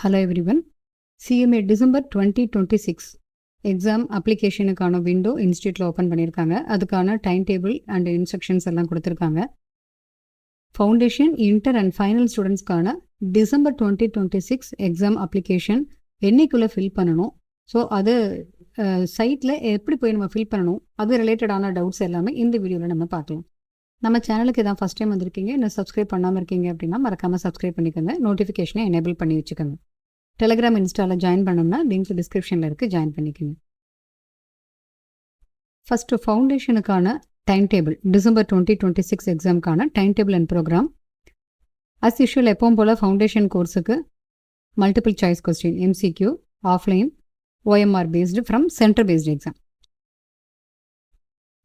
Hello everyone. CMA December 2026 exam அப்ளிகேஷனுக்கான window இன்ஸ்டியூட்டில் open பண்ணியிருக்காங்க. அதுக்கான டைம் டேபிள் அண்ட் இன்ஸ்ட்ரக்ஷன்ஸ் எல்லாம் கொடுத்துருக்காங்க. ஃபவுண்டேஷன், இன்டர் அண்ட் ஃபைனல் ஸ்டூடெண்ட்ஸ்க்கான டிசம்பர் 2026 எக்ஸாம் அப்ளிகேஷன் என்னைக்குள்ளே ஃபில் பண்ணணும், ஸோ அது சைட்டில் எப்படி போய் நம்ம ஃபில் பண்ணணும், அது ரிலேட்டடான டவுட்ஸ் எல்லாமே இந்த வீடியோவில் நம்ம பார்க்கலாம். நம்ம சேனலுக்கு இதான் ஃபஸ்ட் டைம் வந்திருக்கீங்க, இன்னும் சப்ஸ்கிரைப் பண்ணாமல் இருக்கீங்க அப்படின்னா மறக்காமல் சப்ஸ்கிரைப் பண்ணிக்கோங்க. நோட்டிஃபிகேஷனை எனேபிள் பண்ணி வச்சுக்கோங்க. டெலிகிராம், இன்ஸ்டாவில் ஜாயின் பண்ணோம்னா லிங்க் டிஸ்கிரிப்ஷனில் இருக்குது, ஜாயின் பண்ணிக்கோங்க. ஃபஸ்ட்டு ஃபவுண்டேஷனுக்கான டைம் டேபிள், டிசம்பர் 2026 எக்ஸாமுக்கான time table and programme. As usual எப்பவும் போல் ஃபவுண்டேஷன் கோர்ஸுக்கு multiple choice question, MCQ, offline, OMR based from centre based exam.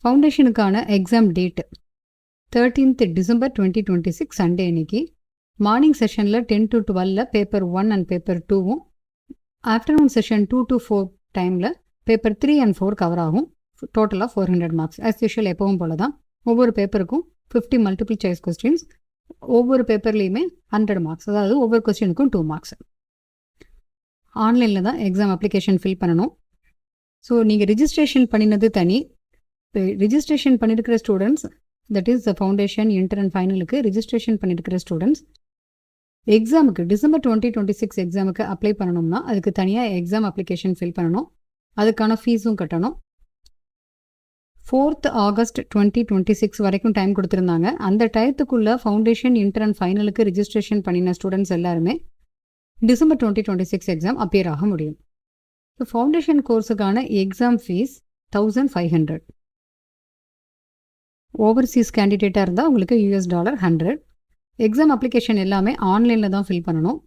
ஃபவுண்டேஷனுக்கான exam date 13th December 2026 Sunday அன்னைக்கு மார்னிங் செஷனில் 10 to 12 பேப்பர் 1 அண்ட் பேப்பர் 2வும், afternoon session 2 to 4 டைமில் paper 3 and 4 cover ஆகும். டோட்டலாக 400 மார்க்ஸ். ஆஸ் யூஷுவல் எப்பவும் போல தான் ஒவ்வொரு பேப்பருக்கும் 50 மல்டிபிள் சாய்ஸ் கொஸ்டின்ஸ், ஒவ்வொரு பேப்பர்லேயுமே 100 மார்க்ஸ், அதாவது ஒவ்வொரு கொஸ்டினுக்கும் 2 மார்க்ஸ். ஆன்லைனில் தான் எக்ஸாம் அப்ளிகேஷன் ஃபில் பண்ணணும். ஸோ நீங்கள் ரிஜிஸ்ட்ரேஷன் பண்ணினது தனி. ரிஜிஸ்ட்ரேஷன் பண்ணியிருக்கிற students, that is the foundation, inter and ஃபைனலுக்கு ரிஜிஸ்ட்ரேஷன் பண்ணியிருக்கிற ஸ்டூடெண்ட்ஸ் எக்ஸாமுக்கு டிசம்பர் 2026 எக்ஸாமுக்கு அப்ளை பண்ணணும்னா அதுக்கு தனியாக எக்ஸாம் அப்ளிகேஷன் ஃபில் பண்ணணும். அதுக்கான ஃபீஸும் கட்டணும். 4th August 2026 வரைக்கும் டைம் கொடுத்துருந்தாங்க. அந்த டயத்துக்குள்ளே ஃபவுண்டேஷன், இன்டர் அண்ட் ஃபைனலுக்கு ரிஜிஸ்ட்ரேஷன் பண்ணின ஸ்டூடெண்ட்ஸ் எல்லாருமே டிசம்பர் 2026 எக்ஸாம் அப்பியர் ஆக முடியும். ஸோ ஃபவுண்டேஷன் கோர்ஸுக்கான எக்ஸாம் ஃபீஸ் 1500. ஓவர்சீஸ் கேண்டிடேட்டாக இருந்தால் உங்களுக்கு $100. எக்ஸாம் அப்ளிகேஷன் எல்லாமே ஆன்லைனில் தான் ஃபில் பண்ணணும்.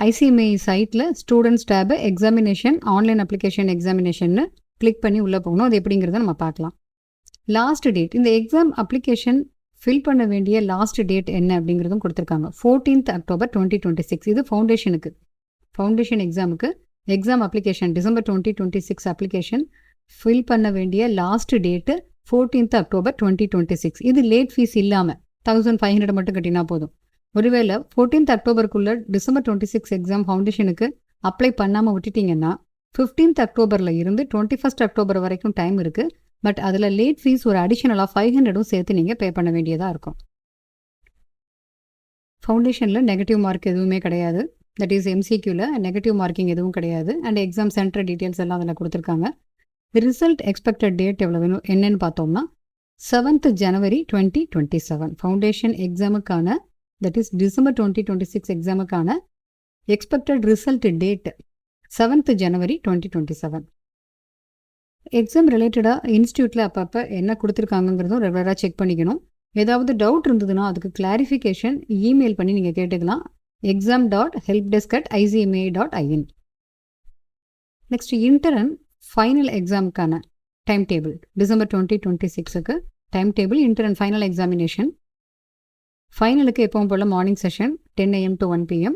ICMA சைட்டில் students tab examination, online application எக்ஸாமினேஷன்னு கிளிக் பண்ணி உள்ளே போகணும். அது எப்படிங்கிறத நம்ம பார்க்கலாம். லாஸ்ட் டேட், இந்த எக்ஸாம் அப்ளிகேஷன் ஃபில் பண்ண வேண்டிய லாஸ்ட் டேட் என்ன அப்படிங்கிறதும் கொடுத்துருக்காங்க. 14th October 2026. இது ஃபவுண்டேஷனுக்கு, ஃபவுண்டேஷன் எக்ஸாமுக்கு exam application December 2026 application fill பண்ண வேண்டிய லாஸ்ட் டேட்டு 14th October 2026. இது லேட் ஃபீஸ் இல்லாமல் 1500 மட்டும் கட்டினா போதும். ஒருவேளை 14th October டிசம்பர் 26 எக்ஸாம் ஃபவுண்டேஷனுக்கு அப்ளை பண்ணாமல் விட்டுட்டிங்கன்னா 15th October இருந்து 21st October வரைக்கும் டைம் இருக்குது. பட் அதில் லேட் ஃபீஸ் ஒரு அடிஷனலாக 500 சேர்த்து நீங்கள் பே பண்ண வேண்டியதாக இருக்கும். ஃபவுண்டேஷனில் நெகட்டிவ் மார்க் எதுவுமே கிடையாது. தட் இஸ் MCQவில் நெகட்டிவ் மார்க்கிங் எதுவும் கிடையாது. அண்ட் எக்ஸாம் சென்டர் டீட்டெயில்ஸ் எல்லாம் அதில் கொடுத்துருக்காங்க. ரிசல்ட் எக்ஸ்பெக்டட் டேட் எவ்வளோ வேணும் என்னன்னு பார்த்தோம்னா 7th January 2027 ஃபவுண்டேஷன் எக்ஸாமுக்கான, தட் இஸ் டிசம்பர் 2026 எக்ஸாமுக்கான expected result date 7th January 2027. Exam ரிலேட்டடாக இன்ஸ்டியூட்டில் அப்பப்போ என்ன கொடுத்துருக்காங்கிறதும் ரெகுலராக செக் பண்ணிக்கணும். ஏதாவது டவுட் இருந்ததுன்னா அதுக்கு கிளாரிஃபிகேஷன் இமெயில் பண்ணி நீங்கள் கேட்டுக்கலாம். exam.helpdesk@icma.in. Next inter and final எக்ஸாமுக்கான டைம் டேபிள், டிசம்பர் 2026க்கு time table, inter and final examination. ஃபைனலுக்கு எப்பவும் போல் morning session 10 AM to 1 PM,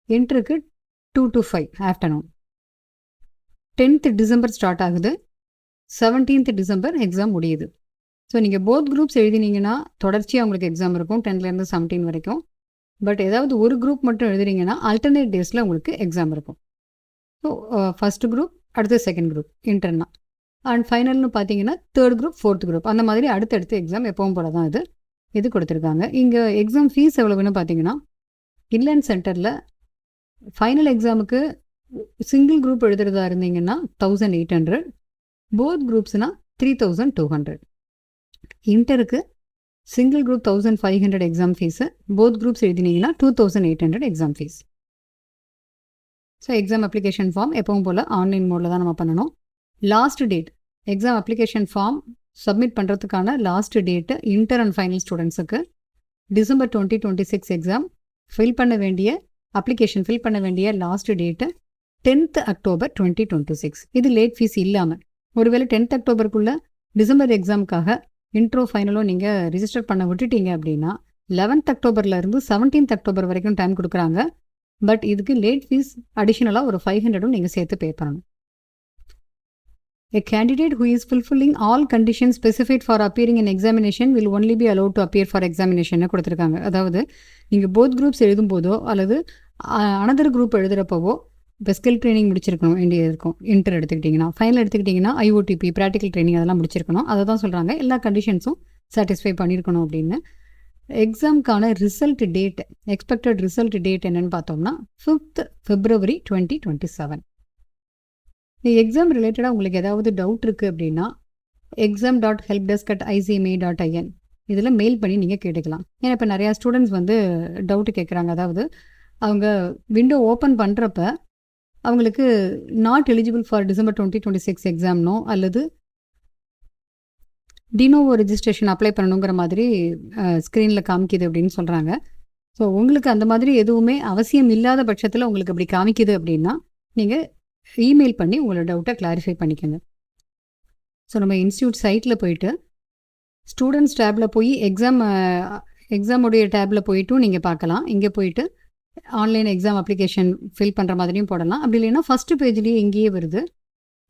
இன்டருக்கு 2 to 5 ஆஃப்டர்நூன். 10th December ஸ்டார்ட் ஆகுது, 17th December எக்ஸாம் முடியுது. ஸோ நீங்கள் போத் குரூப்ஸ் எழுதினீங்கன்னா தொடர்ச்சியாக உங்களுக்கு எக்ஸாம் இருக்கும் 10லேருந்து 17 வரைக்கும். பட் ஏதாவது ஒரு குரூப் மட்டும் எழுதுறீங்கன்னா ஆல்டர்னேட் டேஸில் உங்களுக்கு எக்ஸாம் இருக்கும். ஸோ ஃபஸ்ட் குரூப், அடுத்து செகண்ட் குரூப் இன்டர்னா, அண்ட் ஃபைனல்னு பார்த்தீங்கன்னா தேர்ட் குரூப், ஃபோர்த் குரூப், அந்த மாதிரி அடுத்தடுத்து எக்ஸாம் எப்பவும் போல தான் இது கொடுத்துருக்காங்க. இங்கே எக்ஸாம் ஃபீஸ் எவ்வளோன்னு பார்த்தீங்கன்னா, இன்லைன் சென்டரில் ஃபைனல் எக்ஸாமுக்கு சிங்கிள் குரூப் எழுதுறதா இருந்தீங்கன்னா 1800, போத் குரூப்ஸ்னால் 3200. இன்டருக்கு single group 1500 exam fees, both groups எழுதினீங்கன்னா 2800 exam fees. So exam application form எப்பவும் போல் ஆன்லைன் மோடில் தான் நம்ம பண்ணணும். Last date, exam application form submit பண்ணுறதுக்கான last date inter and final ஸ்டூடெண்ட்ஸுக்கு டிசம்பர் 2026 எக்ஸாம் ஃபில் பண்ண வேண்டிய அப்ளிகேஷன் ஃபில் பண்ண வேண்டிய லாஸ்ட் டேட்டு 10th October 2026. இது லேட் ஃபீஸ் இல்லாமல். ஒருவேளை 10th October டிசம்பர் எக்ஸாமுக்காக இன்ட்ரோ ஃபைனலோ நீங்கள் ரிஜிஸ்டர் பண்ண விட்டுட்டீங்க அப்படின்னா 11th October இருந்து 17th October வரைக்கும் டைம் கொடுக்குறாங்க. பட் இதுக்கு லேட் ஃபீஸ் அடிஷ்னலாக ஒரு 500 நீங்கள் சேர்த்து பே பண்ணணும். A candidate who is fulfilling all conditions specified for appearing in examination will only be allowed to appear for examination கொடுத்துருக்காங்க. அதாவது நீங்கள் போத் குரூப்ஸ் எழுதும்போதோ அல்லது அனதர் குரூப் எழுதுகிறப்பவோ இப்போ ஸ்கில் ட்ரைனிங் முடிச்சிருக்கணும் இருக்கும். இன்டர் எடுத்துக்கிட்டிங்கன்னா, ஃபைனல் எடுத்துக்கிட்டிங்கன்னா ஐஓடிபி ப்ராக்டிக்கல் ட்ரைனிங் அதெல்லாம் முடிச்சிருக்கணும். அதை தான் சொல்கிறாங்க எல்லா கண்டிஷன்ஸும் சாட்டிஸ்ஃபை பண்ணியிருக்கணும் அப்படின்னு. எக்ஸாமுக்கான result date, expected result date என்னென்னு பார்த்தோம்னா 5th February 2027. இந்த எக்ஸாம் ரிலேட்டடாக உங்களுக்கு ஏதாவது டவுட் இருக்குது அப்படின்னா exam.helpdesk@icma.in இதில் மெயில் பண்ணி நீங்கள் கேட்டுக்கலாம். ஏன்னா இப்போ நிறையா ஸ்டூடெண்ட்ஸ் வந்து டவுட்டு கேட்குறாங்க. அதாவது அவங்க விண்டோ ஓப்பன் பண்ணுறப்ப அவங்களுக்கு நாட் எலிஜிபிள் ஃபார் December 2026 எக்ஸாம்னோ அல்லது டினோவோ ரெஜிஸ்ட்ரேஷன் அப்ளை பண்ணணுங்கிற மாதிரி ஸ்க்ரீனில் காமிக்குது அப்படின்னு சொல்கிறாங்க. ஸோ உங்களுக்கு அந்த மாதிரி எதுவுமே அவசியம் இல்லாத பட்சத்தில் உங்களுக்கு அப்படி காமிக்குது அப்படின்னா நீங்கள் இமெயில் பண்ணி உங்களோட டவுட்டை கிளாரிஃபை பண்ணிக்கோங்க. ஸோ நம்ம இன்ஸ்டியூட் சைட்டில் போயிட்டு ஸ்டூடெண்ட்ஸ் டேப்பில் போய் எக்ஸாமுடைய டேப்பில் போயிட்டும் நீங்கள் பார்க்கலாம். இங்கே போயிட்டு ஆன்லைன் எக்ஸாம் அப்ளிகேஷன் ஃபில் பண்ணுற மாதிரியும் போடலாம். அப்படி இல்லைன்னா ஃபஸ்ட்டு பேஜ்லேயே இங்கேயே வருது.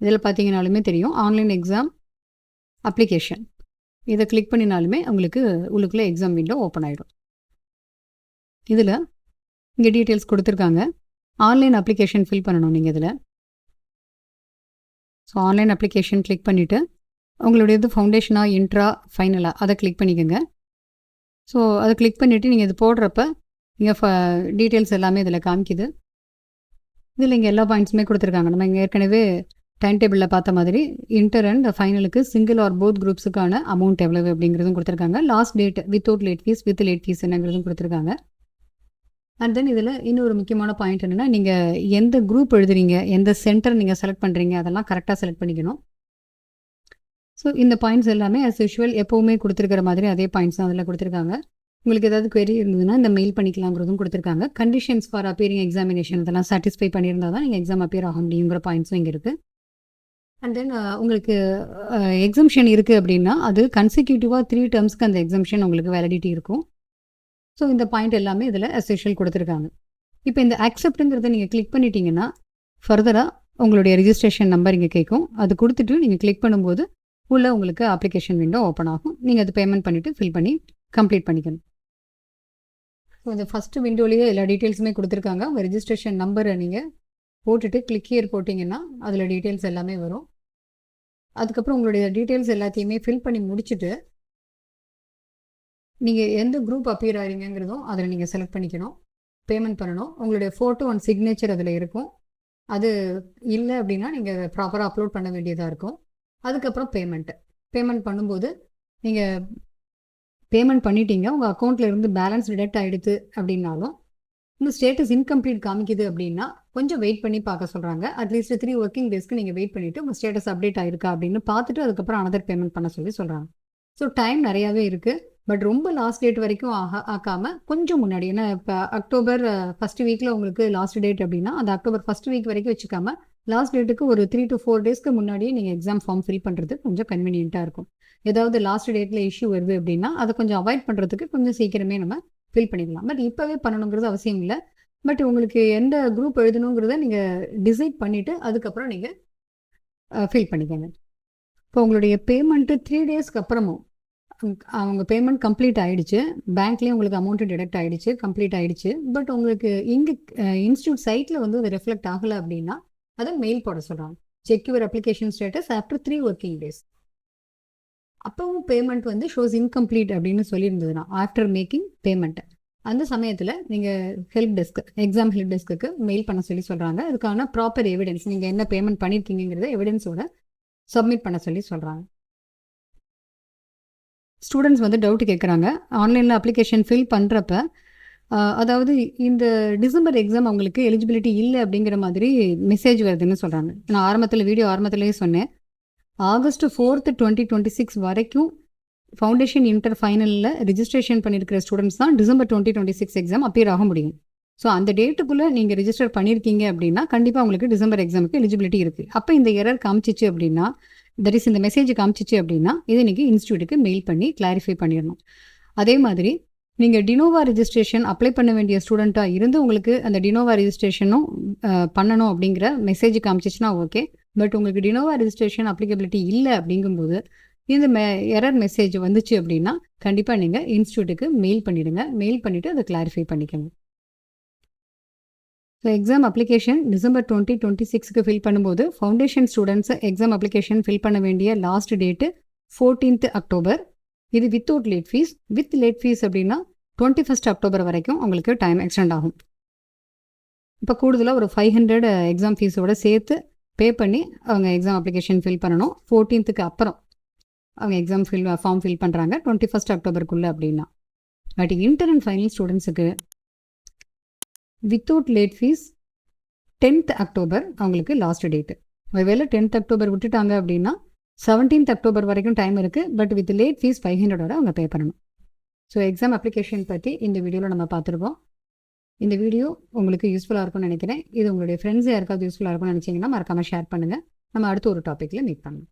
இதில் பார்த்தீங்கன்னாலுமே தெரியும் ஆன்லைன் எக்ஸாம் அப்ளிகேஷன். இதை கிளிக் பண்ணினாலுமே உங்களுக்கு உள்ளுக்குள்ளே எக்ஸாம் விண்டோ ஓப்பன் ஆகிடும். இதில் இங்கே டீட்டெயில்ஸ் கொடுத்துருக்காங்க. ஆன்லைன் அப்ளிகேஷன் ஃபில் பண்ணணும் நீங்கள் இதில். ஸோ ஆன்லைன் அப்ளிகேஷன் கிளிக் பண்ணிவிட்டு உங்களுடையது ஃபவுண்டேஷனாக இன்ட்ரா ஃபைனலாக அதை கிளிக் பண்ணிக்கோங்க. ஸோ அதை கிளிக் பண்ணிவிட்டு நீங்கள் இது போடுறப்ப இங்கே டீட்டெயில்ஸ் எல்லாமே இதில் காமிக்குது. இதில் இங்கே எல்லா பாயிண்ட்ஸுமே கொடுத்துருக்காங்க. நம்ம இங்கே ஏற்கனவே டைம் டேபிளில் பார்த்த மாதிரி இன்டர் அண்ட் ஃபைனலுக்கு சிங்கிள் ஆர் போத் குரூப்ஸுக்கான அமௌண்ட் எவ்வளவு அப்படிங்கிறதும் கொடுத்துருக்காங்க. Last date without late fees with late fees என்னங்கிறதும் கொடுத்துருக்காங்க. அண்ட் தென் இதில் இன்னொரு முக்கியமான பாயிண்ட் என்னென்னா நீங்கள் எந்த குரூப் எழுதுறீங்க, எந்த சென்டர் நீங்கள் செலக்ட் பண்ணுறீங்க அதெல்லாம் கரெக்டாக செலக்ட் பண்ணிக்கணும். ஸோ இந்த பாயிண்ட்ஸ் எல்லாமே அஸ் யூஷுவல் எப்போவுமே கொடுத்துருக்கிற மாதிரி அதே பாயிண்ட்ஸ் தான் அதில் கொடுத்துருக்காங்க. உங்களுக்கு ஏதாவது query இருந்ததுன்னா இந்த மெயில் பண்ணிக்கலாங்கிறதும் கொடுத்துருக்காங்க. கண்டிஷன்ஸ் ஃபார் அப்பியரிங் எக்ஸாமினேஷன் இதெல்லாம் சாட்டிஸ்ஃபை பண்ணியிருந்தால் தான் நீங்கள் எக்ஸாம் அப்பியர் ஆக முடியுங்கிற பாயிண்ட்ஸும் இங்கே இருக்குது. அண்ட் தென் உங்களுக்கு எக்ஸம்ஷன் இருக்குது அப்படின்னா அது கன்சிக்யூட்டிவாக 3 டேர்ம்ஸ்க்கு அந்த எக்ஸம்ஷன் உங்களுக்கு வேலிடிட்டி இருக்கும். ஸோ இந்த பாயிண்ட் எல்லாமே இதில் அஸ் யூஷுவல் கொடுத்துருக்காங்க. இப்போ இந்த அக்செப்ட்டுங்கிறத நீங்கள் கிளிக் பண்ணிட்டீங்கன்னா ஃபர்தராக உங்களுடைய ரிஜிஸ்ட்ரேஷன் நம்பர் இங்கே கேட்கும். அது கொடுத்துட்டு நீங்கள் கிளிக் பண்ணும்போது உள்ளே உங்களுக்கு அப்ளிகேஷன் விண்டோ ஓப்பன் ஆகும். நீங்கள் அது பேமெண்ட் பண்ணிவிட்டு ஃபில் பண்ணி கம்ப்ளீட் பண்ணிக்கணும். ஸோ இந்த ஃபஸ்ட்டு விண்டோலேயே எல்லா டீட்டெயில்ஸுமே கொடுத்துருக்காங்க. உங்கள் ரிஜிஸ்ட்ரேஷன் நம்பரை நீங்கள் போட்டுட்டு கிளிக் ஹியர் போட்டிங்கன்னா அதில் டீட்டெயில்ஸ் எல்லாமே வரும். அதுக்கப்புறம் உங்களுடைய டீட்டெயில்ஸ் எல்லாத்தையுமே ஃபில் பண்ணி முடிச்சுட்டு நீங்கள் எந்த குரூப் அப்பியர் ஆகிறீங்கிறதும் அதில் நீங்கள் செலக்ட் பண்ணிக்கணும். பேமெண்ட் பண்ணணும். உங்களுடைய ஃபோட்டோ அண்ட் சிக்னேச்சர் அதில் இருக்கும். அது இல்லை அப்படின்னா நீங்கள் ப்ராப்பராக அப்லோட் பண்ண வேண்டியதாக இருக்கும். அதுக்கப்புறம் பேமெண்ட் பண்ணும்போது நீங்கள் பேமெண்ட் பண்ணிட்டீங்க, உங்கள் அக்கௌண்ட்டில் இருந்து பேலன்ஸ் டிடெக்ட் ஆகிடுது அப்படின்னாலும் இன்னும் ஸ்டேட்டஸ் இன்கம்ப்ளீட் காமிக்குது அப்படின்னா கொஞ்சம் வெயிட் பண்ணி பார்க்க சொல்கிறாங்க. அட்லீஸ்ட் 3 ஒர்க்கிங் டேஸ்க்கு நீங்கள் வெயிட் பண்ணிவிட்டு உங்கள் ஸ்டேட்டஸ் அப்டேட் ஆகிருக்கா அப்படின்னு பார்த்துட்டு அதுக்கப்புறம் அனதர் பேமெண்ட் பண்ண சொல்லி சொல்கிறாங்க. ஸோ டைம் நிறையாவே இருக்குது. பட் ரொம்ப லாஸ்ட் டேட் வரைக்கும் ஆக்காமல் கொஞ்சம் முன்னாடி, ஏன்னா இப்போ அக்டோபர் ஃபஸ்ட் வீக்கில் உங்களுக்கு லாஸ்ட் டேட் அப்படின்னா அந்த அக்டோபர் ஃபஸ்ட் வீக் வரைக்கும் வச்சுக்காம லாஸ்ட் டேட்டுக்கு ஒரு 3 to 4 டேஸ்க்கு முன்னாடியே நீங்கள் எக்ஸாம் ஃபார்ம் ஃபில் பண்ணுறது கொஞ்சம் கன்வீனியண்ட்டாக இருக்கும். ஏதாவது லாஸ்ட் டேட்டில் இஷ்யூ வருது அப்படின்னா அதை கொஞ்சம் அவாய்ட் பண்ணுறதுக்கு கொஞ்சம் சீக்கிரமே நம்ம ஃபில் பண்ணிடலாம். பட் இப்போவே பண்ணணுங்கிறது அவசியம் இல்லை. பட் உங்களுக்கு எந்த குரூப் எழுதணுங்கிறத நீங்கள் டிசைட் பண்ணிவிட்டு அதுக்கப்புறம் நீங்கள் ஃபில் பண்ணிக்கோங்க. இப்போ உங்களுடைய பேமெண்ட்டு 3 டேஸ்க்கு அப்புறமும் அவங்க பேமெண்ட் கம்ப்ளீட் ஆகிடுச்சு, பேங்க்லேயும் உங்களுக்கு அமௌண்ட்டு டிடெக்ட் ஆகிடுச்சு, கம்ப்ளீட் ஆகிடுச்சு. பட் உங்களுக்கு இங்கே இன்ஸ்டியூட் சைட்டில் வந்து அது ரெஃப்ளெக்ட் ஆகலை அப்படின்னா அதை மெயில் போட சொல்கிறாங்க. Check your application status after 3 working days. அப்போவும் பேமெண்ட் வந்து ஷோஸ் இன்கம்ப்ளீட் அப்படின்னு சொல்லியிருந்ததுன்னா ஆஃப்டர் மேக்கிங் பேமெண்ட் அந்த சமயத்தில் நீங்கள் எக்ஸாம் ஹெல்ப் டெஸ்க்கு மெயில் பண்ண சொல்லி சொல்கிறாங்க. அதுக்கான ப்ராப்பர் எவிடன்ஸ் நீங்கள் என்ன பேமெண்ட் பண்ணியிருக்கீங்கிறத எவிடன்ஸோட சப்மிட் பண்ண சொல்லி சொல்கிறாங்க. ஸ்டூடெண்ட்ஸ் வந்து டவுட் கேட்குறாங்க. ஆன்லைனில் அப்ளிகேஷன் ஃபில் பண்ணுறப்ப அதாவது இந்த டிசம்பர் எக்ஸாம் அவங்களுக்கு எலிஜிபிலிட்டி இல்லை அப்படிங்கிற மாதிரி மெசேஜ் வருதுன்னு சொல்கிறாங்க. நான் வீடியோ ஆரம்பத்திலேயே சொன்னேன், August 4th 2026 வரைக்கும் ஃபவுண்டேஷன் இன்டர் ஃபைனலில் ரிஜிஸ்ட்ரேஷன் பண்ணியிருக்கிற ஸ்டூடெண்ட்ஸ் தான் December 2026 எக்ஸாம் அப்பியர் ஆக முடியும். ஸோ அந்த டேட்டுக்குள்ளே நீங்கள் ரிஜிஸ்டர் பண்ணியிருக்கீங்க அப்படின்னா கண்டிப்பாக உங்களுக்கு டிசம்பர் எக்ஸாமுக்கு எலிஜிபிலிட்டி இருக்குது. அப்போ இந்த எரர் காமிச்சிச்சு அப்படின்னா, இந்த மெசேஜ் காமிச்சிச்சு அப்படின்னா இதை நீங்கள் இன்ஸ்டியூட்டுக்கு மெயில் பண்ணி கிளாரிஃபை பண்ணிடணும். அதே மாதிரி நீங்கள் டினோவா ரிஜிஸ்ட்ரேஷன் அப்ளை பண்ண வேண்டிய ஸ்டூடெண்ட்டாக இருந்து உங்களுக்கு அந்த டினோவா ரிஜிஸ்ட்ரேஷனும் பண்ணணும் அப்படிங்கிற மெசேஜ் காமிச்சிச்சுன்னா ஓகே. பட் உங்களுக்கு டினோவா ரெஜிஸ்ட்ரேஷன் அப்ளிகபிலிட்டி இல்லை அப்படிங்கும்போது இந்த எரர் மெசேஜ் வந்துச்சு அப்படின்னா கண்டிப்பாக நீங்கள் இன்ஸ்டியூட்டுக்கு மெயில் பண்ணிவிடுங்க. மெயில் பண்ணிவிட்டு அதை கிளாரிஃபை பண்ணிக்கோங்க. ஸோ எக்ஸாம் அப்ளிகேஷன் December 2026க்கு ஃபில் பண்ணும்போது foundation students exam application fill பண்ண வேண்டிய லாஸ்ட் டேட்டு 14th அக்டோபர். இது without late fees. With late fees அப்படின்னா 21st அக்டோபர் வரைக்கும் உங்களுக்கு டைம் எக்ஸ்டெண்ட் ஆகும். இப்போ கூடுதலாக ஒரு 500 எக்ஸாம் ஃபீஸோட சேர்த்து பே பண்ணி அவங்க எக்ஸாம் அப்ளிகேஷன் ஃபில் பண்ணணும். 14th அப்புறம் அவங்க எக்ஸாம் ஃபார்ம் ஃபில் பண்ணுறாங்க 21st அக்டோபருக்குள்ளே அப்படின்னா. பட் இன்டர் அண்ட் ஃபைனல் ஸ்டூடெண்ட்ஸுக்கு without late fees 10th October அவங்களுக்கு லாஸ்ட் டேட்டு. ஒருவேளை 10th அக்டோபர் விட்டுட்டாங்க அப்படின்னா 17th அக்டோபர் வரைக்கும் டைம் இருக்குது. பட் வித் லேட் ஃபீஸ் 500 அவங்க பே பண்ணணும். ஸோ எக்ஸாம் அப்ளிகேஷன் பற்றி இந்த வீடியோவில் நம்ம பார்த்துருக்கோம். இந்த வீடியோ உங்களுக்கு யூஸ்ஃபுல்லாக இருக்கும்னு நினைக்கிறேன். இது உங்களுடைய ஃப்ரெண்ட்ஸ் யாருக்காவது யூஸ்ஃபுல்லாக இருக்கும்னு நினச்சிங்கன்னா மறக்காமல் ஷேர் பண்ணுங்கள். நம்ம அடுத்த ஒரு டாப்பிக்கில் மீட் பண்ணலாம்.